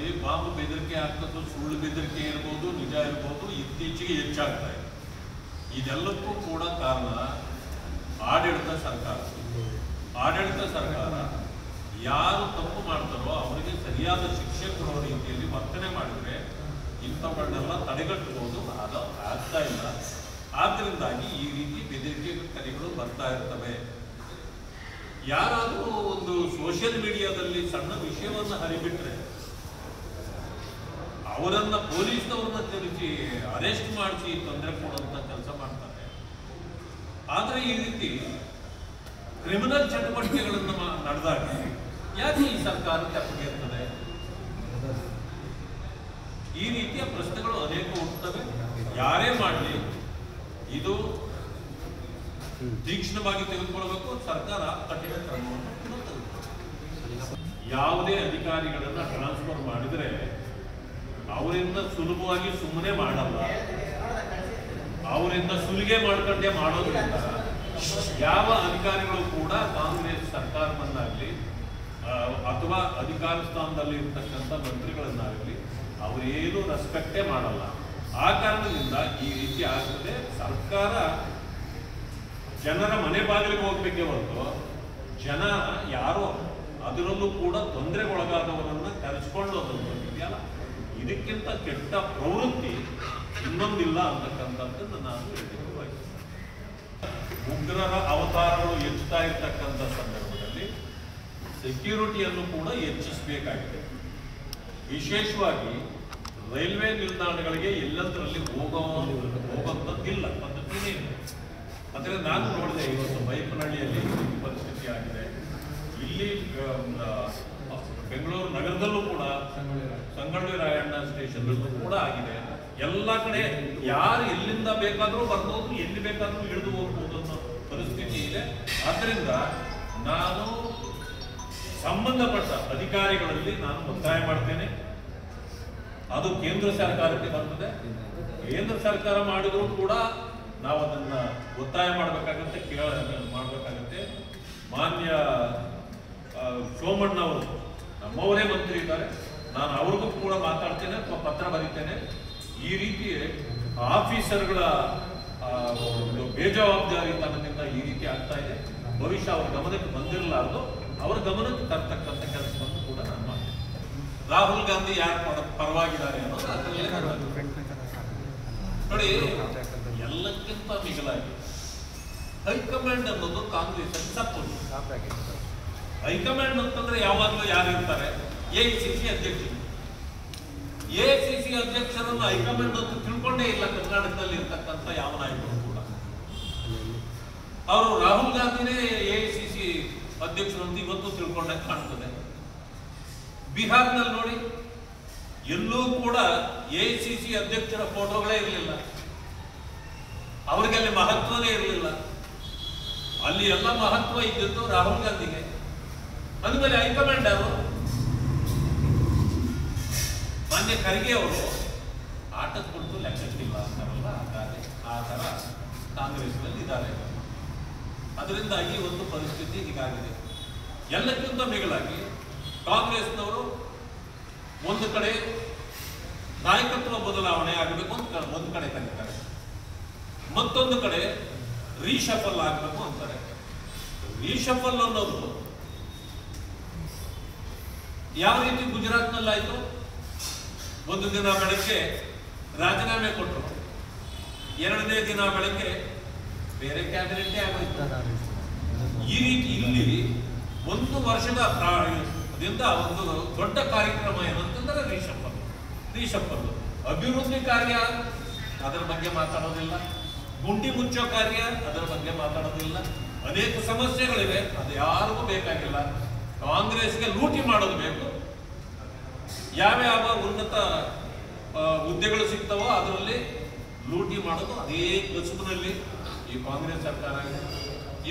ನೋಡಿ, ಬಾಂಬ್ ಬೆದರಿಕೆ ಆಗ್ತದ್ದು, ಸುಳ್ಳು ಬೆದರಿಕೆ ಇರ್ಬೋದು, ನಿಜ ಇರ್ಬೋದು, ಇತ್ತೀಚೆಗೆ ಹೆಚ್ಚಾಗ್ತಾ ಇದೆ. ಇದೆಲ್ಲಕ್ಕೂ ಕೂಡ ಕಾರಣ ಆಡಳಿತ ಸರ್ಕಾರ. ಆಡಳಿತ ಸರ್ಕಾರ ಯಾರು ತಪ್ಪು ಮಾಡ್ತಾರೋ ಅವರಿಗೆ ಸರಿಯಾದ ಶಿಕ್ಷೆ ಕೊಡೋ ರೀತಿಯಲ್ಲಿ ವರ್ತನೆ ಮಾಡಿದ್ರೆ ಇಂಥವುಗಳನ್ನೆಲ್ಲ ತಡೆಗಟ್ಟಬಹುದು. ಅದು ಆಗ್ತಾ ಇಲ್ಲ. ಆದ್ದರಿಂದಾಗಿ ಈ ರೀತಿ ಬೆದರಿಕೆ ಕರೆಗಳು ಬರ್ತಾ ಇರ್ತವೆ. ಯಾರಾದರೂ ಒಂದು ಸೋಷಿಯಲ್ ಮೀಡಿಯಾದಲ್ಲಿ ಸಣ್ಣ ವಿಷಯವನ್ನು ಹರಿಬಿಟ್ರೆ ಅವರನ್ನ ಪೊಲೀಸ್ನವ್ರನ್ನ ಕರೆಸಿ ಅರೆಸ್ಟ್ ಮಾಡಿಸಿ ತೊಂದರೆ ಕೊಡುವಂತ ಕೆಲಸ ಮಾಡ್ತಾರೆ. ಆದ್ರೆ ಈ ರೀತಿ ಕ್ರಿಮಿನಲ್ ಚಟುವಟಿಕೆಗಳನ್ನು ನಡೆದಾಗ ಯಾಕೆ ಈ ಸರ್ಕಾರ ತೆಪ್ಪಗಿರ್ತದೆ? ಈ ರೀತಿಯ ಪ್ರಶ್ನೆಗಳು ಅನೇಕ ಹುಟ್ಟುತ್ತವೆ. ಯಾರೇ ಮಾಡಲಿ ಇದು ತೀಕ್ಷ್ಣವಾಗಿ ತೆಗೆದುಕೊಳ್ಳಬೇಕು. ಸರ್ಕಾರ ಕಠಿಣ ಕ್ರಮವನ್ನು ತೆಗೆದುಕೊಳ್ಳಬೇಕು. ಯಾವುದೇ ಅಧಿಕಾರಿಗಳನ್ನ ಟ್ರಾನ್ಸ್ಫರ್ ಮಾಡಿದ್ರೆ ಅವರಿಂದ ಸುಲಭವಾಗಿ ಸುಮ್ಮನೆ ಮಾಡಲ್ಲ, ಅವರಿಂದ ಸುಲಿಗೆ ಮಾಡ್ಕೊಂಡೇ ಮಾಡೋದ್ರಿಂದ ಯಾವ ಅಧಿಕಾರಿಗಳು ಕೂಡ ಕಾಂಗ್ರೆಸ್ ಸರ್ಕಾರವನ್ನಾಗಲಿ ಅಥವಾ ಅಧಿಕಾರ ಸ್ಥಾನದಲ್ಲಿ ಇರ್ತಕ್ಕಂಥ ಮಂತ್ರಿಗಳನ್ನಾಗಲಿ ಅವರೇನು ರೆಸ್ಪೆಕ್ಟೇ ಮಾಡಲ್ಲ. ಆ ಕಾರಣದಿಂದ ಈ ರೀತಿ ಆಗ್ತದೆ. ಸರ್ಕಾರ ಜನರ ಮನೆ ಬಾಗಿಲಿಗೆ ಹೋಗ್ಬೇಕೇ ಹೊರತು ಜನ ಯಾರೋ ಅದರಲ್ಲೂ ಕೂಡ ತೊಂದರೆಗೊಳಗಾದವರನ್ನ ಕರೆಸ್ಕೊಳ್ಳೋದನ್ನು ಇದೆಯಲ್ಲ, ಇದಕ್ಕಿಂತ ಕೆಟ್ಟ ಪ್ರವೃತ್ತಿ ಇನ್ನೊಂದಿಲ್ಲ ಅಂತಕ್ಕಂಥದ್ದನ್ನು ನಾನು ಹೇಳಲಿಕ್ಕೆ ಬಯಸ್ತೇನೆ. ಉಗ್ರರ ಅವತಾರಗಳು ಹೆಚ್ಚುತ್ತಾ ಇರ್ತಕ್ಕಂಥ ಸಂದರ್ಭದಲ್ಲಿ ಸೆಕ್ಯೂರಿಟಿಯನ್ನು ಕೂಡ ಹೆಚ್ಚಿಸಬೇಕಾಗಿದೆ. ವಿಶೇಷವಾಗಿ ರೈಲ್ವೆ ನಿಲ್ದಾಣಗಳಿಗೆ ಎಲ್ಲದರಲ್ಲಿ ಹೋಗುವಂಥದ್ದಿಲ್ಲ, ಪದ್ಧತಿನೇ ಇಲ್ಲ. ಅಂದರೆ ನಾನು ನೋಡಿದೆ ಇವತ್ತು ಬೈಪನಹಳ್ಳಿಯಲ್ಲಿ ಪರಿಸ್ಥಿತಿ ಆಗಿದೆ. ಇಲ್ಲಿ ಬೆಂಗಳೂರು ನಗರದಲ್ಲೂ ಕೂಡ ಸಂಗೊಳ್ಳಿ ರಾಯಣ್ಣ ಸ್ಟೇಷನ್ ಕೂಡ ಆಗಿದೆ. ಎಲ್ಲ ಕಡೆ ಯಾರು ಎಲ್ಲಿಂದ ಬೇಕಾದರೂ ಬರ್ಬೋದು, ಎಲ್ಲಿ ಬೇಕಾದರೂ ಇಳಿದು ಹೋಗ್ಬೋದು ಅನ್ನೋ ಪರಿಸ್ಥಿತಿ ಇದೆ. ಆದ್ದರಿಂದ ನಾನು ಸಂಬಂಧಪಟ್ಟ ಅಧಿಕಾರಿಗಳಲ್ಲಿ ನಾನು ಒತ್ತಾಯ ಮಾಡ್ತೇನೆ. ಅದು ಕೇಂದ್ರ ಸರ್ಕಾರಕ್ಕೆ ಬರ್ತದೆ. ಕೇಂದ್ರ ಸರ್ಕಾರ ಮಾಡಿದ್ರು ಕೂಡ ನಾವು ಅದನ್ನ ಒತ್ತಾಯ ಮಾಡಬೇಕಾಗತ್ತೆ, ಮಾಡಬೇಕಾಗತ್ತೆ. ಮಾನ್ಯ ಸೋಮಣ್ಣವರು ನಮ್ಮವರೇ ಮಂತ್ರಿ ಇದ್ದಾರೆ, ನಾನು ಅವ್ರಿಗೂ ಕೂಡ ಮಾತಾಡ್ತೇನೆ ಅಥವಾ ಪತ್ರ ಬರೀತೇನೆ. ಈ ರೀತಿ ಆಫೀಸರ್ಗಳ ಬೇಜವಾಬ್ದಾರಿತನದಿಂದ ಈ ರೀತಿ ಆಗ್ತಾ ಇದೆ. ಭವಿಷ್ಯ ಅವ್ರ ಗಮನಕ್ಕೆ ಬಂದಿರಲಾರ್ದು ಅವರ ಗಮನಕ್ಕೆ ತರ್ತಕ್ಕಂಥ ಕೆಲಸವನ್ನು ಕೂಡ ನಾನು ಮಾಡ್ತೇನೆ. ರಾಹುಲ್ ಗಾಂಧಿ ಯಾರು ಪರವಾಗಿದ್ದಾರೆ ಅನ್ನೋದು ನೋಡಿ. ಎಲ್ಲಕ್ಕಿಂತ ಮಿಗಿಲಾಗಿ ಹೈಕಮಾಂಡ್ ಅನ್ನೋದು ಕಾಂಗ್ರೆಸ್ ಸಪೋರ್ಟ್. ಹೈಕಮಾಂಡ್ ಅಂತಂದ್ರೆ ಯಾವಾಗಲೂ ಯಾರು ಇರ್ತಾರೆ? ಎಐಸಿಸಿ ಅಧ್ಯಕ್ಷರು. ಎಐಸಿಸಿ ಅಧ್ಯಕ್ಷರನ್ನು ಹೈಕಮಾಂಡ್ ಅಂತ ತಿಳ್ಕೊಂಡೇ ಇಲ್ಲ ಕರ್ನಾಟಕದಲ್ಲಿ ಇರ್ತಕ್ಕಂಥ ಯಾವ ನಾಯಕರು ಕೂಡ. ಅವರು ರಾಹುಲ್ ಗಾಂಧಿನೇ ಎಐಸಿಸಿ ಅಧ್ಯಕ್ಷರು ಅಂತ ಇವತ್ತು ತಿಳ್ಕೊಂಡೇ ಕಾಣ್ತದೆ. ಬಿಹಾರ್ನಲ್ಲಿ ನೋಡಿ, ಎಲ್ಲೂ ಕೂಡ ಎಐಸಿಸಿ ಅಧ್ಯಕ್ಷರ ಫೋಟೋಗಳೇ ಇರಲಿಲ್ಲ. ಅವರಿಗೆ ಅಲ್ಲಿ ಮಹತ್ವನೇ ಇರಲಿಲ್ಲ. ಅಲ್ಲಿ ಎಲ್ಲ ಮಹತ್ವ ಇದ್ದಿದ್ದು ರಾಹುಲ್ ಗಾಂಧಿಗೆ. ಅಂದಮೇಲೆ ಹೈಕಮಾಂಡ್ ಅವರು ಮಾನ್ಯ ಖರ್ಗೆ ಅವರು ಆಟದ ಕೊಟ್ಟು ಲೆಕ್ಕಕ್ಕಿಲ್ಲ ಅಂತಾರಲ್ಲ, ಆ ಥರ ಕಾಂಗ್ರೆಸ್ನಲ್ಲಿ ಇದ್ದಾರೆ. ಅದರಿಂದಾಗಿ ಒಂದು ಪರಿಸ್ಥಿತಿ ಹೀಗಾಗಿದೆ. ಎಲ್ಲಕ್ಕಿಂತ ಮಿಗಿಲಾಗಿ ಕಾಂಗ್ರೆಸ್ನವರು ಒಂದು ಕಡೆ ನಾಯಕತ್ವ ಬದಲಾವಣೆ ಆಗಬೇಕು ಅಂತ ಒಂದು ಕಡೆ ಕರೀತಾರೆ, ಮತ್ತೊಂದು ಕಡೆ ರೀಶಫಲ್ ಆಗಬೇಕು ಅಂತಾರೆ. ರೀಶಫಲ್ ಅನ್ನೋದು ಯಾವ ರೀತಿ ಗುಜರಾತ್ನಲ್ಲಾಯ್ತು? ಒಂದು ದಿನ ಬೆಳಗ್ಗೆ ರಾಜೀನಾಮೆ ಕೊಟ್ಟರು, ಎರಡನೇ ದಿನ ಬೆಳಗ್ಗೆ ಬೇರೆ ಕ್ಯಾಬಿನೆಟ್ ಆಗೋಯ್ತು. ಈ ರೀತಿ ಇಲ್ಲಿ ಒಂದು ವರ್ಷದ ಅದರಿಂದ ಒಂದು ದೊಡ್ಡ ಕಾರ್ಯಕ್ರಮ ಏನಂತಂದ್ರೆ ರೀಶಫಲ್. ಅಭಿವೃದ್ಧಿ ಕಾರ್ಯ ಅದರ ಬಗ್ಗೆ ಮಾತಾಡೋದಿಲ್ಲ, ಗುಂಡಿ ಮುಚ್ಚೋ ಕಾರ್ಯ ಅದರ ಬಗ್ಗೆ ಮಾತಾಡೋದಿಲ್ಲ. ಅನೇಕ ಸಮಸ್ಯೆಗಳಿವೆ, ಅದು ಯಾರಿಗೂ ಬೇಕಾಗಿಲ್ಲ. ಕಾಂಗ್ರೆಸ್ಗೆ ಲೂಟಿ ಮಾಡೋದು ಬೇಕು. ಯಾವ್ಯಾವ ಉನ್ನತ ಹುದ್ದೆಗಳು ಸಿಗ್ತಾವೋ ಅದರಲ್ಲಿ ಲೂಟಿ ಮಾಡೋದು ಅದೇ ಕಸುಬಿನಲ್ಲಿ ಈ ಕಾಂಗ್ರೆಸ್ ಸರ್ಕಾರ ಇದೆ.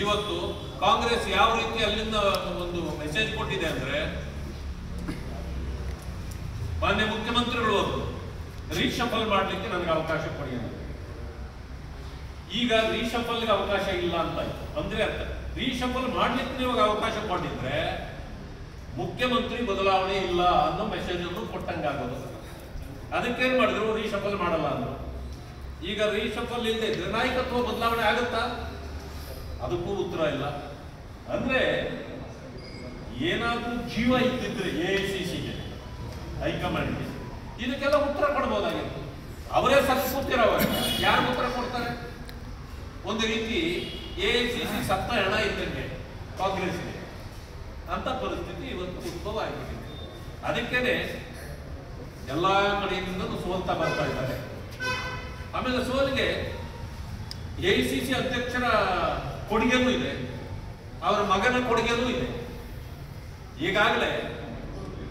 ಇವತ್ತು ಕಾಂಗ್ರೆಸ್ ಯಾವ ರೀತಿ ಅಲ್ಲಿಂದ ಒಂದು ಮೆಸೇಜ್ ಕೊಟ್ಟಿದೆ ಅಂದ್ರೆ, ಮಾನ್ಯ ಮುಖ್ಯಮಂತ್ರಿಗಳು ಅವರು ರೀಶಫಲ್ ಮಾಡಲಿಕ್ಕೆ ನನಗೆ ಅವಕಾಶ ಕೊಡಿ ಅಂತ. ಈಗ ರೀಶಫಲ್ಗೆ ಅವಕಾಶ ಇಲ್ಲ ಅಂತ ಅಂದ್ರೆ ಅರ್ಥ, ರೀಶಫಲ್ ಮಾಡ್ಲಿಕ್ಕೆ ನೀವು ಅವಕಾಶ ಕೊಟ್ಟಿದ್ರೆ ಮುಖ್ಯಮಂತ್ರಿ ಬದಲಾವಣೆ ಇಲ್ಲ ಅನ್ನೋ ಮೆಸೇಜ್ ಅನ್ನು ಕೊಟ್ಟ ಕೊಟ್ಟಂಗಾಗೋದು. ಅದಕ್ಕೇನು ಮಾಡಿದ್ರು, ರೀಶಫಲ್ ಮಾಡಲ್ಲ ಅಂದ್ರು. ಈಗ ರೀಶಫಲ್ ಇಲ್ಲದೆ ಇದ್ರೆ ನಾಯಕತ್ವ ಬದಲಾವಣೆ ಆಗುತ್ತಾ? ಅದಕ್ಕೂ ಉತ್ತರ ಇಲ್ಲ. ಅಂದ್ರೆ ಏನಾದ್ರೂ ಜೀವ ಇದ್ದಿದ್ರೆ AICCಗೆ, ಹೈಕಮಾಂಡ್ಗೆ ಇದಕ್ಕೆಲ್ಲ ಉತ್ತರ ಕೊಡ್ಬೋದಾಗಿತ್ತು. ಅವರೇ ಸತ್ತು ಕೂತಿರೋವಾಗ ಯಾರು ಉತ್ತರ ಕೊಡ್ತಾರೆ? ಒಂದು ರೀತಿ AICC ಸತ್ತ ಹೆಣ ಇದ್ದಂಗೆ ಕಾಂಗ್ರೆಸ್ಗೆ ಅಂತ ಪರಿಸ್ಥಿತಿ ಇವತ್ತು ಉದ್ಭವ ಆಗಿದೆ. ಅದಕ್ಕೇನೆ ಎಲ್ಲಾ ಕಡೆಯಿಂದ ಸೋಲ್ತಾ ಬರ್ತಾ ಇದ್ದಾರೆ. ಆಮೇಲೆ ಸೋಲಿಗೆ AICC ಅಧ್ಯಕ್ಷರ ಕೊಡುಗೆನೂ ಇದೆ, ಅವರ ಮಗನ ಕೊಡುಗೆನೂ ಇದೆ. ಈಗಾಗಲೇ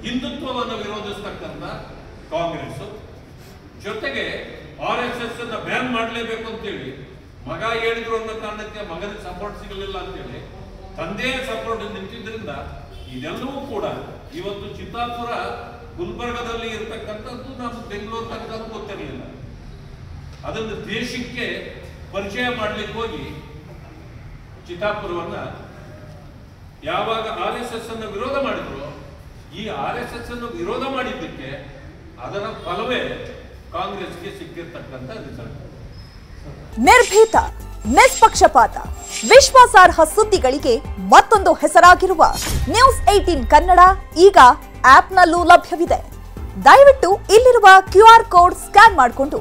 ಹಿಂದುತ್ವವನ್ನು ವಿರೋಧಿಸ್ತಕ್ಕಂಥ ಕಾಂಗ್ರೆಸ್ ಜೊತೆಗೆ RSS ಅನ್ನ ಬ್ಯಾನ್ ಮಾಡಲೇಬೇಕು ಅಂತೇಳಿ ಮಗ ಹೇಳಿದ್ರು ಅನ್ನೋ ಕಾರಣಕ್ಕೆ ಮಗನಿಗೆ ಸಪೋರ್ಟ್ ಸಿಗಲಿಲ್ಲ ಅಂತೇಳಿ ತಂದೆಯ ಸಪೋರ್ಟ್ ನಿಂತಿದ್ರಿಂದ ಇದೆಲ್ಲವೂ ಕೂಡ ಇವತ್ತು ಚಿತ್ತಾಪುರ ಗುಲ್ಬರ್ಗದಲ್ಲಿ ಇರತಕ್ಕಂಥದ್ದು ನಾವು ಬೆಂಗಳೂರು ತನಕ ಗೊತ್ತಿರಲಿಲ್ಲ. ಅದನ್ನು ದೇಶಕ್ಕೆ ಪರಿಚಯ ಮಾಡಲಿಕ್ಕೆ ಹೋಗಿ ಚಿತ್ತಾಪುರವನ್ನ ಯಾವಾಗ RSS ಅನ್ನು ವಿರೋಧ ಮಾಡಿದ್ರು, ಈ RSS ಅನ್ನು ವಿರೋಧ ಮಾಡಿದ್ದಕ್ಕೆ ಅದರ ಫಲವೇ ಕಾಂಗ್ರೆಸ್ಗೆ ಸಿಕ್ಕಿರ್ತಕ್ಕಂಥ ರಿಸಲ್ಟ್. ನಿರ್ಭೀತ, ನಿಷ್ಪಕ್ಷಪಾತ, ವಿಶ್ವಾಸಾರ್ಹ ಸುದ್ದಿಗಳಿಗೆ ಮತ್ತೊಂದು ಹೆಸರಾಗಿರುವ ನ್ಯೂಸ್ 18 ಕನ್ನಡ ಈಗ ಆಪ್ನಲ್ಲೂ ಲಭ್ಯವಿದೆ. ದಯವಿಟ್ಟು ಇಲ್ಲಿರುವ QR ಕೋಡ್ ಸ್ಕ್ಯಾನ್ ಮಾಡಿಕೊಂಡು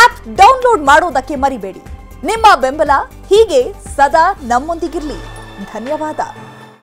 ಆಪ್ ಡೌನ್ಲೋಡ್ ಮಾಡೋದಕ್ಕೆ ಮರಿಬೇಡಿ. ನಿಮ್ಮ ಬೆಂಬಲ ಹೀಗೆ ಸದಾ ನಮ್ಮೊಂದಿಗಿರಲಿ. ಧನ್ಯವಾದ.